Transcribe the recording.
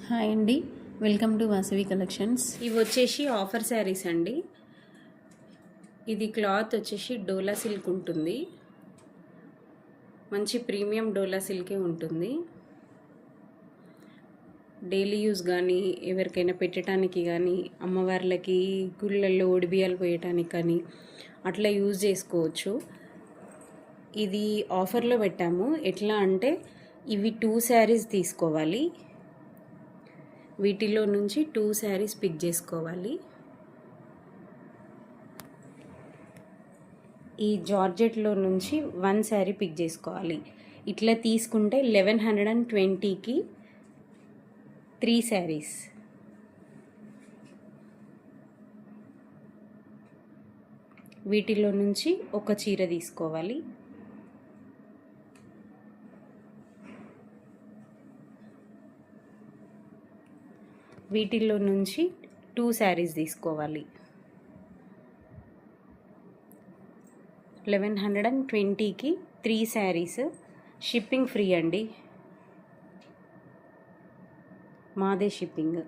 Hi అండి, welcome to Vasavi collections. ఇవి వచ్చేసి ఆఫర్ శారీస్ అండి. ఇది క్లాత్ వచ్చేసి డోలా సిల్క్ ఉంటుంది. మంచి ప్రీమియం డోలా సిల్కే ఉంటుంది. డైలీ యూస్ కానీ ఎవరికైనా పెట్టడానికి కానీ అమ్మవార్లకి గుళ్ళల్లో ఒడిబియ్యాలు పోయటానికి కానీ అట్లా యూజ్ చేసుకోవచ్చు. ఇది ఆఫర్లో పెట్టాము. ఎట్లా అంటే ఇవి 2 శారీస్ తీసుకోవాలి. వీటిలో నుంచి 2 శారీస్ పిక్ చేసుకోవాలి. ఈ జార్జెట్లో నుంచి 1 శారీ పిక్ చేసుకోవాలి. ఇట్లా తీసుకుంటే 1120కి 3 శారీస్. వీటిలో నుంచి ఒక చీర తీసుకోవాలి. వీటిల్లో నుంచి 2 శారీస్ తీసుకోవాలి. 1120కి 3 శారీస్. షిప్పింగ్ ఫ్రీ అండి, మాదే షిప్పింగ్.